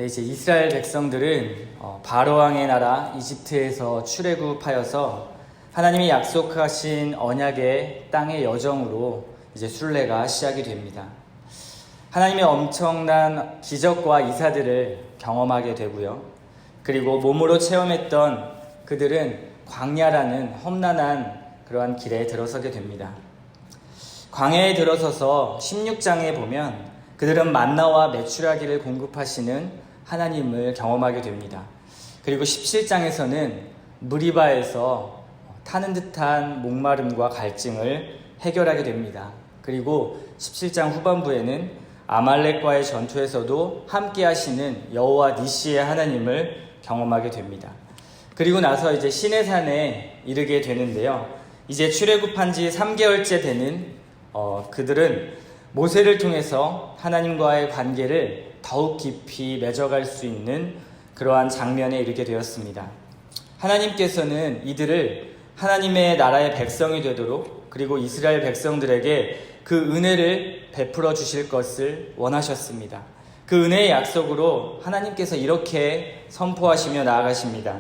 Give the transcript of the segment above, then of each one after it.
이제 이스라엘 백성들은 바로 왕의 나라 이집트에서 출애굽하여서 하나님이 약속하신 언약의 땅의 여정으로 이제 순례가 시작이 됩니다. 하나님의 엄청난 기적과 이사들을 경험하게 되고요. 그리고 몸으로 체험했던 그들은 광야라는 험난한 그러한 길에 들어서게 됩니다. 광야에 들어서서 16장에 보면 그들은 만나와 메추라기를 공급하시는 하나님을 경험하게 됩니다. 그리고 17장에서는 무리바에서 타는 듯한 목마름과 갈증을 해결하게 됩니다. 그리고 17장 후반부에는 아말렉과의 전투에서도 함께 하시는 여호와 니시의 하나님을 경험하게 됩니다. 그리고 나서 이제 시내산에 이르게 되는데요. 이제 출애굽한 지 3개월째 되는 그들은 모세를 통해서 하나님과의 관계를 더욱 깊이 맺어갈 수 있는 그러한 장면에 이르게 되었습니다. 하나님께서는 이들을 하나님의 나라의 백성이 되도록 그리고 이스라엘 백성들에게 그 은혜를 베풀어 주실 것을 원하셨습니다. 그 은혜의 약속으로 하나님께서 이렇게 선포하시며 나아가십니다.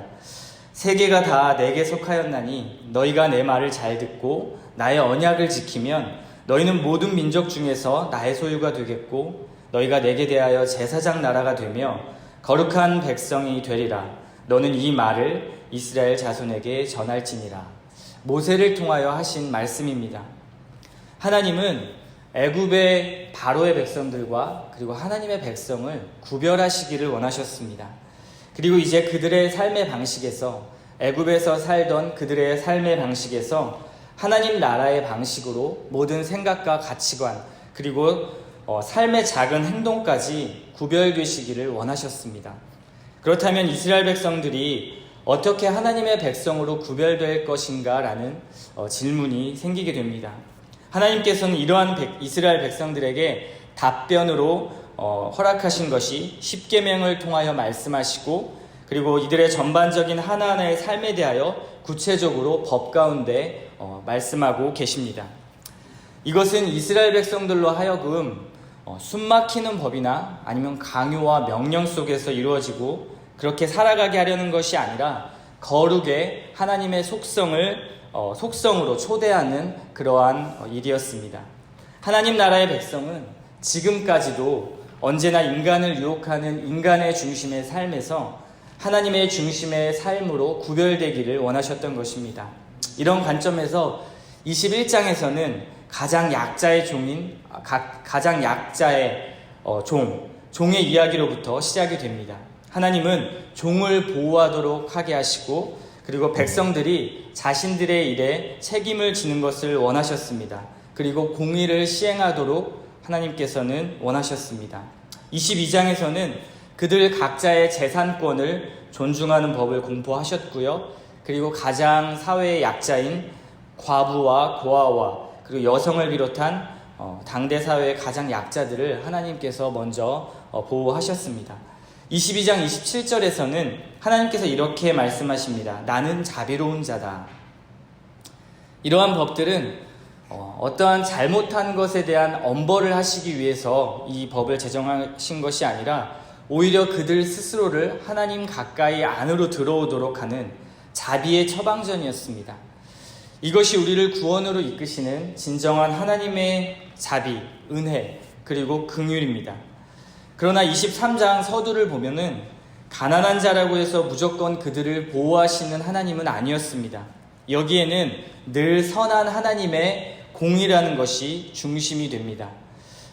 세계가 다 내게 속하였나니 너희가 내 말을 잘 듣고 나의 언약을 지키면 너희는 모든 민족 중에서 나의 소유가 되겠고 너희가 내게 대하여 제사장 나라가 되며 거룩한 백성이 되리라. 너는 이 말을 이스라엘 자손에게 전할지니라. 모세를 통하여 하신 말씀입니다. 하나님은 애굽의 바로의 백성들과 그리고 하나님의 백성을 구별하시기를 원하셨습니다. 그리고 이제 그들의 삶의 방식에서 애굽에서 살던 그들의 삶의 방식에서 하나님 나라의 방식으로 모든 생각과 가치관 그리고 삶의 작은 행동까지 구별되시기를 원하셨습니다. 그렇다면 이스라엘 백성들이 어떻게 하나님의 백성으로 구별될 것인가 라는 질문이 생기게 됩니다. 하나님께서는 이러한 이스라엘 백성들에게 답변으로 허락하신 것이 십계명을 통하여 말씀하시고 그리고 이들의 전반적인 하나하나의 삶에 대하여 구체적으로 법 가운데 말씀하고 계십니다. 이것은 이스라엘 백성들로 하여금 숨막히는 법이나 아니면 강요와 명령 속에서 이루어지고 그렇게 살아가게 하려는 것이 아니라 거룩의 하나님의 속성으로 초대하는 그러한 일이었습니다. 하나님 나라의 백성은 지금까지도 언제나 인간을 유혹하는 인간의 중심의 삶에서 하나님의 중심의 삶으로 구별되기를 원하셨던 것입니다. 이런 관점에서 21장에서는 가장 약자의 종의 이야기로부터 시작이 됩니다. 하나님은 종을 보호하도록 하게 하시고 그리고 백성들이 자신들의 일에 책임을 지는 것을 원하셨습니다. 그리고 공의를 시행하도록 하나님께서는 원하셨습니다. 22장에서는 그들 각자의 재산권을 존중하는 법을 공포하셨고요. 그리고 가장 사회의 약자인 과부와 고아와 그리고 여성을 비롯한 당대 사회의 가장 약자들을 하나님께서 먼저 보호하셨습니다. 22장 27절에서는 하나님께서 이렇게 말씀하십니다. 나는 자비로운 자다. 이러한 법들은 어떠한 잘못한 것에 대한 엄벌을 하시기 위해서 이 법을 제정하신 것이 아니라 오히려 그들 스스로를 하나님 가까이 안으로 들어오도록 하는 자비의 처방전이었습니다. 이것이 우리를 구원으로 이끄시는 진정한 하나님의 자비, 은혜, 그리고 긍휼입니다. 그러나 23장 서두를 보면은 가난한 자라고 해서 무조건 그들을 보호하시는 하나님은 아니었습니다. 여기에는 늘 선한 하나님의 공의라는 것이 중심이 됩니다.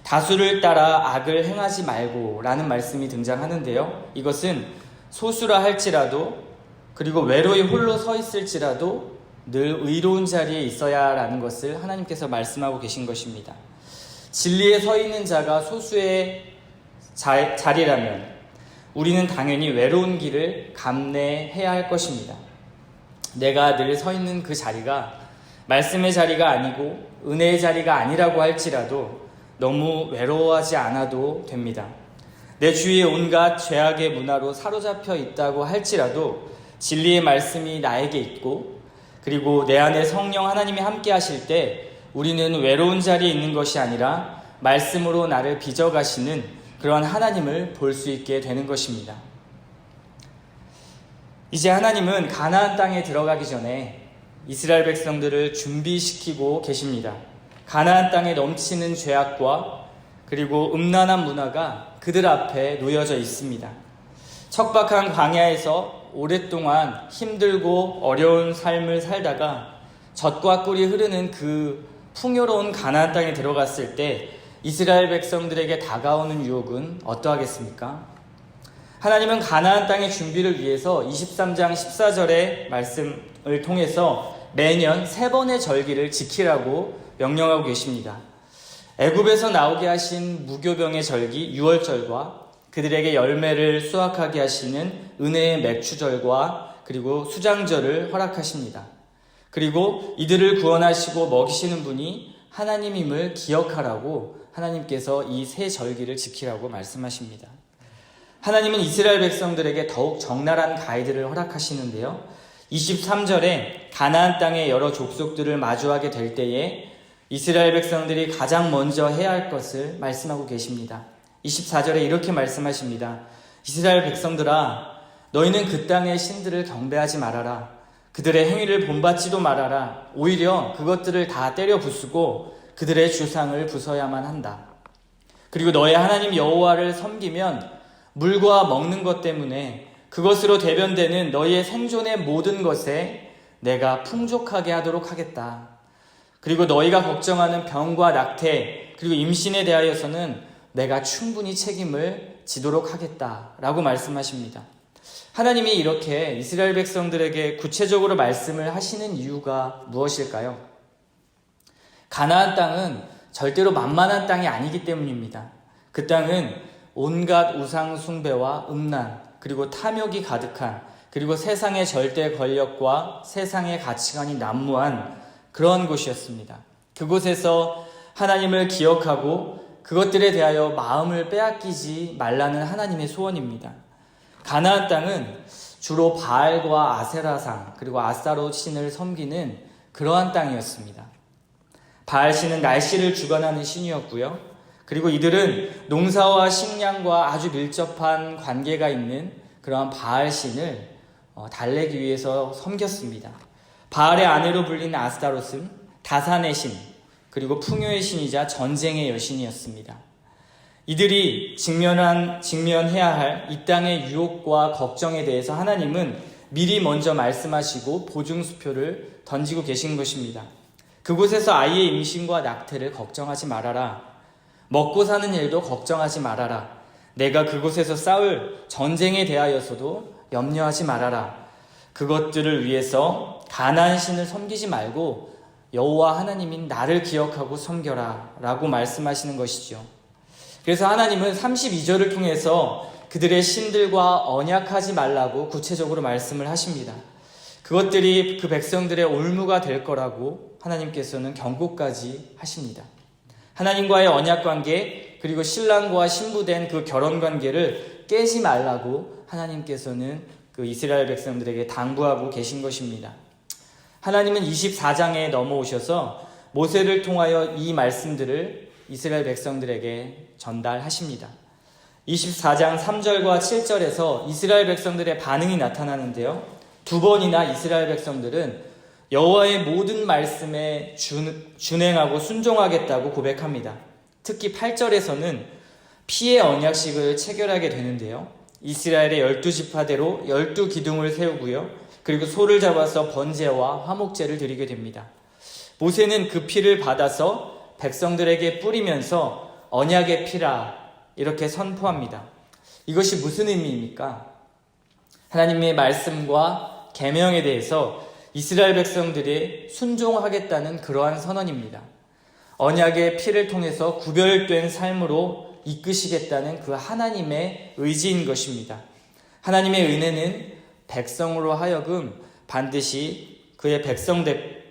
다수를 따라 악을 행하지 말고 라는 말씀이 등장하는데요. 이것은 소수라 할지라도 그리고 외로이 홀로 서 있을지라도 늘 의로운 자리에 있어야 라는 것을 하나님께서 말씀하고 계신 것입니다. 진리에 서 있는 자가 소수의 자리라면 우리는 당연히 외로운 길을 감내해야 할 것입니다. 내가 늘 서 있는 그 자리가 말씀의 자리가 아니고 은혜의 자리가 아니라고 할지라도 너무 외로워하지 않아도 됩니다. 내 주위에 온갖 죄악의 문화로 사로잡혀 있다고 할지라도 진리의 말씀이 나에게 있고 그리고 내 안에 성령 하나님이 함께 하실 때 우리는 외로운 자리에 있는 것이 아니라 말씀으로 나를 빚어가시는 그러한 하나님을 볼 수 있게 되는 것입니다. 이제 하나님은 가나안 땅에 들어가기 전에 이스라엘 백성들을 준비시키고 계십니다. 가나안 땅에 넘치는 죄악과 그리고 음란한 문화가 그들 앞에 놓여져 있습니다. 척박한 광야에서 오랫동안 힘들고 어려운 삶을 살다가 젖과 꿀이 흐르는 그 풍요로운 가나안 땅에 들어갔을 때 이스라엘 백성들에게 다가오는 유혹은 어떠하겠습니까? 하나님은 가나안 땅의 준비를 위해서 23장 14절의 말씀을 통해서 매년 3번의 절기를 지키라고 명령하고 계십니다. 애굽에서 나오게 하신 무교병의 절기 유월절과 그들에게 열매를 수확하게 하시는 은혜의 맥추절과 그리고 수장절을 허락하십니다. 그리고 이들을 구원하시고 먹이시는 분이 하나님임을 기억하라고 하나님께서 이 세 절기를 지키라고 말씀하십니다. 하나님은 이스라엘 백성들에게 더욱 적나라한 가이드를 허락하시는데요. 23절에 가나안 땅의 여러 족속들을 마주하게 될 때에 이스라엘 백성들이 가장 먼저 해야 할 것을 말씀하고 계십니다. 24절에 이렇게 말씀하십니다. 이스라엘 백성들아, 너희는 그 땅의 신들을 경배하지 말아라. 그들의 행위를 본받지도 말아라. 오히려 그것들을 다 때려 부수고 그들의 주상을 부숴야만 한다. 그리고 너의 하나님 여호와를 섬기면 물과 먹는 것 때문에 그것으로 대변되는 너희의 생존의 모든 것에 내가 풍족하게 하도록 하겠다. 그리고 너희가 걱정하는 병과 낙태 그리고 임신에 대하여서는 내가 충분히 책임을 지도록 하겠다라고 말씀하십니다. 하나님이 이렇게 이스라엘 백성들에게 구체적으로 말씀을 하시는 이유가 무엇일까요? 가나안 땅은 절대로 만만한 땅이 아니기 때문입니다. 그 땅은 온갖 우상 숭배와 음란 그리고 탐욕이 가득한 그리고 세상의 절대 권력과 세상의 가치관이 난무한 그러한 곳이었습니다. 그곳에서 하나님을 기억하고 그것들에 대하여 마음을 빼앗기지 말라는 하나님의 소원입니다. 가나안 땅은 주로 바알과 아세라상 그리고 아스타롯 신을 섬기는 그러한 땅이었습니다. 바알 신은 날씨를 주관하는 신이었고요. 그리고 이들은 농사와 식량과 아주 밀접한 관계가 있는 그러한 바알 신을 달래기 위해서 섬겼습니다. 바알의 아내로 불린 아스타롯은 다산의 신, 그리고 풍요의 신이자 전쟁의 여신이었습니다. 이들이 직면해야 할 이 땅의 유혹과 걱정에 대해서 하나님은 미리 먼저 말씀하시고 보증수표를 던지고 계신 것입니다. 그곳에서 아이의 임신과 낙태를 걱정하지 말아라. 먹고 사는 일도 걱정하지 말아라. 내가 그곳에서 싸울 전쟁에 대하여서도 염려하지 말아라. 그것들을 위해서 가나안 신을 섬기지 말고 여호와 하나님인 나를 기억하고 섬겨라 라고 말씀하시는 것이죠. 그래서 하나님은 32절을 통해서 그들의 신들과 언약하지 말라고 구체적으로 말씀을 하십니다. 그것들이 그 백성들의 올무가 될 거라고 하나님께서는 경고까지 하십니다. 하나님과의 언약관계 그리고 신랑과 신부된 그 결혼관계를 깨지 말라고 하나님께서는 그 이스라엘 백성들에게 당부하고 계신 것입니다. 하나님은 24장에 넘어오셔서 모세를 통하여 이 말씀들을 이스라엘 백성들에게 전달하십니다. 24장 3절과 7절에서 이스라엘 백성들의 반응이 나타나는데요. 2번이나 이스라엘 백성들은 여호와의 모든 말씀에 준행하고 순종하겠다고 고백합니다. 특히 8절에서는 피의 언약식을 체결하게 되는데요. 이스라엘의 12지파대로 12기둥을 세우고요. 그리고 소를 잡아서 번제와 화목제를 드리게 됩니다. 모세는 그 피를 받아서 백성들에게 뿌리면서 언약의 피라 이렇게 선포합니다. 이것이 무슨 의미입니까? 하나님의 말씀과 계명에 대해서 이스라엘 백성들이 순종하겠다는 그러한 선언입니다. 언약의 피를 통해서 구별된 삶으로 이끄시겠다는 그 하나님의 의지인 것입니다. 하나님의 은혜는 백성으로 하여금 반드시 그의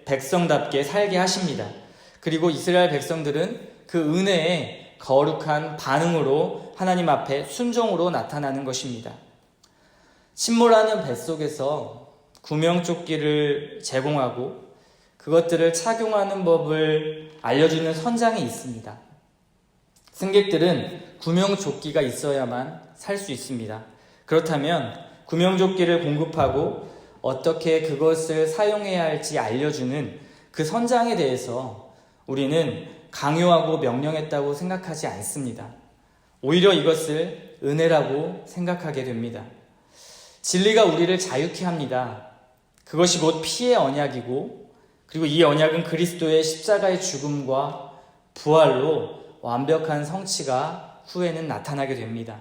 백성답게 살게 하십니다. 그리고 이스라엘 백성들은 그 은혜에 거룩한 반응으로 하나님 앞에 순종으로 나타나는 것입니다. 침몰하는 뱃속에서 구명조끼를 제공하고 그것들을 착용하는 법을 알려주는 선장이 있습니다. 승객들은 구명조끼가 있어야만 살 수 있습니다. 그렇다면 구명조끼를 공급하고 어떻게 그것을 사용해야 할지 알려주는 그 선장에 대해서 우리는 강요하고 명령했다고 생각하지 않습니다. 오히려 이것을 은혜라고 생각하게 됩니다. 진리가 우리를 자유케 합니다. 그것이 곧 피의 언약이고, 그리고 이 언약은 그리스도의 십자가의 죽음과 부활로 완벽한 성취가 후에는 나타나게 됩니다.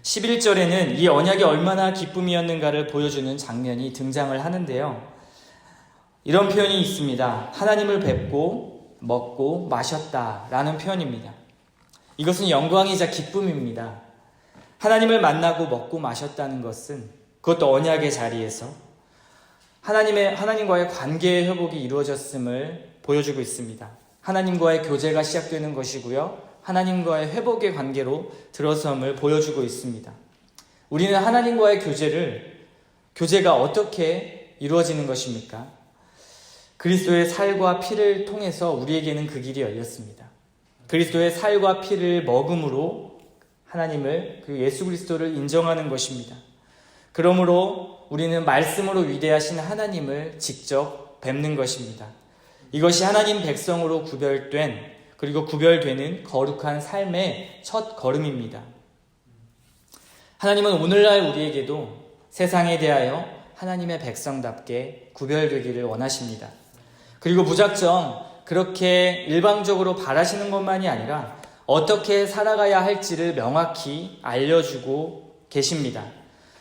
11절에는 이 언약이 얼마나 기쁨이었는가를 보여주는 장면이 등장을 하는데요. 이런 표현이 있습니다. 하나님을 뵙고 먹고 마셨다라는 표현입니다. 이것은 영광이자 기쁨입니다. 하나님을 만나고 먹고 마셨다는 것은, 그것도 언약의 자리에서 하나님과의 관계의 회복이 이루어졌음을 보여주고 있습니다. 하나님과의 교제가 시작되는 것이고요. 하나님과의 회복의 관계로 들어섬을 보여주고 있습니다. 우리는 하나님과의 교제가 어떻게 이루어지는 것입니까? 그리스도의 살과 피를 통해서 우리에게는 그 길이 열렸습니다. 그리스도의 살과 피를 먹음으로 하나님을, 그 예수 그리스도를 인정하는 것입니다. 그러므로 우리는 말씀으로 위대하신 하나님을 직접 뵙는 것입니다. 이것이 하나님 백성으로 그리고 구별되는 거룩한 삶의 첫 걸음입니다. 하나님은 오늘날 우리에게도 세상에 대하여 하나님의 백성답게 구별되기를 원하십니다. 그리고 무작정 그렇게 일방적으로 바라시는 것만이 아니라 어떻게 살아가야 할지를 명확히 알려주고 계십니다.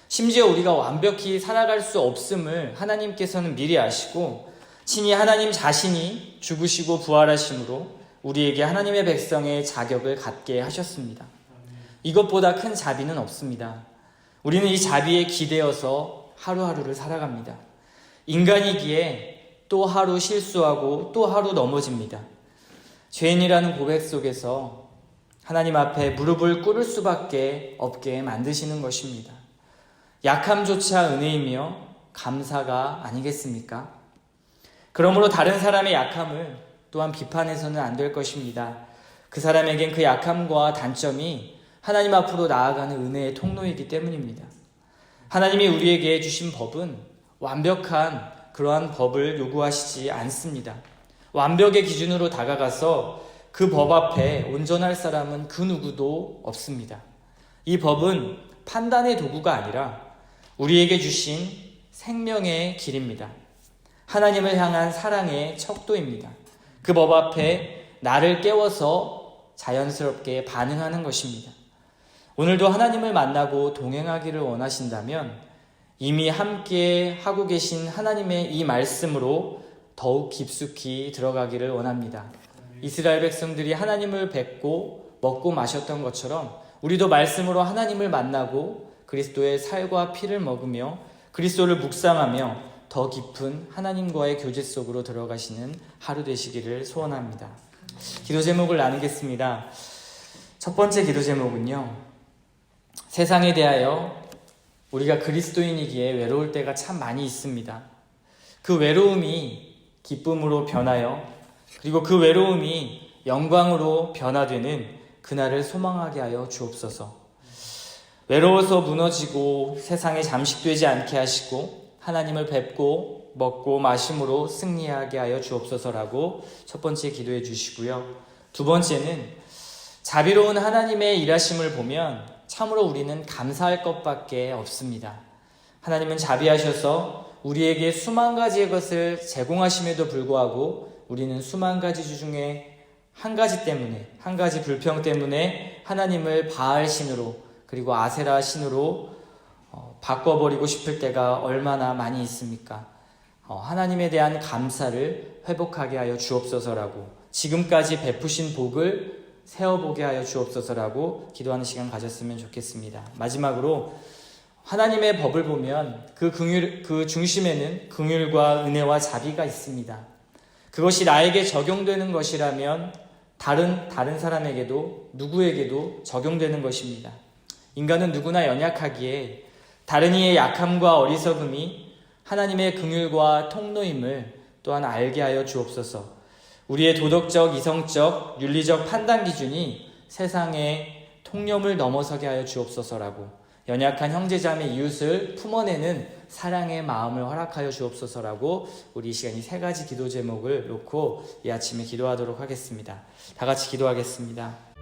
심지어 우리가 완벽히 살아갈 수 없음을 하나님께서는 미리 아시고 친히 하나님 자신이 죽으시고 부활하심으로 우리에게 하나님의 백성의 자격을 갖게 하셨습니다. 이것보다 큰 자비는 없습니다. 우리는 이 자비에 기대어서 하루하루를 살아갑니다. 인간이기에 또 하루 실수하고 또 하루 넘어집니다. 죄인이라는 고백 속에서 하나님 앞에 무릎을 꿇을 수밖에 없게 만드시는 것입니다. 약함조차 은혜이며 감사가 아니겠습니까? 그러므로 다른 사람의 약함을 또한 비판해서는 안 될 것입니다. 그 사람에겐 그 약함과 단점이 하나님 앞으로 나아가는 은혜의 통로이기 때문입니다. 하나님이 우리에게 주신 법은 완벽한 그러한 법을 요구하시지 않습니다. 완벽의 기준으로 다가가서 그 법 앞에 온전할 사람은 그 누구도 없습니다. 이 법은 판단의 도구가 아니라 우리에게 주신 생명의 길입니다. 하나님을 향한 사랑의 척도입니다. 그 법 앞에 나를 깨워서 자연스럽게 반응하는 것입니다. 오늘도 하나님을 만나고 동행하기를 원하신다면 이미 함께 하고 계신 하나님의 이 말씀으로 더욱 깊숙이 들어가기를 원합니다. 이스라엘 백성들이 하나님을 뵙고 먹고 마셨던 것처럼 우리도 말씀으로 하나님을 만나고 그리스도의 살과 피를 먹으며 그리스도를 묵상하며 더 깊은 하나님과의 교제 속으로 들어가시는 하루 되시기를 소원합니다. 기도 제목을 나누겠습니다. 첫 번째 기도 제목은요, 세상에 대하여 우리가 그리스도인이기에 외로울 때가 참 많이 있습니다. 그 외로움이 기쁨으로 변하여 그리고 그 외로움이 영광으로 변화되는 그날을 소망하게 하여 주옵소서. 외로워서 무너지고 세상에 잠식되지 않게 하시고 하나님을 뵙고 먹고 마심으로 승리하게 하여 주옵소서라고 첫 번째 기도해 주시고요. 두 번째는 자비로운 하나님의 일하심을 보면 참으로 우리는 감사할 것밖에 없습니다. 하나님은 자비하셔서 우리에게 수만 가지의 것을 제공하심에도 불구하고 우리는 수만 가지 주 중에 한 가지 불평 때문에 하나님을 바알 신으로 그리고 아세라 신으로 바꿔버리고 싶을 때가 얼마나 많이 있습니까? 하나님에 대한 감사를 회복하게 하여 주옵소서라고, 지금까지 베푸신 복을 세어보게 하여 주옵소서라고 기도하는 시간 가졌으면 좋겠습니다. 마지막으로 하나님의 법을 보면 그 중심에는 긍휼과 은혜와 자비가 있습니다. 그것이 나에게 적용되는 것이라면 다른 사람에게도 누구에게도 적용되는 것입니다. 인간은 누구나 연약하기에 다른 이의 약함과 어리석음이 하나님의 긍휼과 통로임을 또한 알게 하여 주옵소서. 우리의 도덕적, 이성적, 윤리적 판단 기준이 세상의 통념을 넘어서게 하여 주옵소서라고, 연약한 형제자매 이웃을 품어내는 사랑의 마음을 허락하여 주옵소서라고 우리 이 시간 이 세 가지 기도 제목을 놓고 이 아침에 기도하도록 하겠습니다. 다 같이 기도하겠습니다.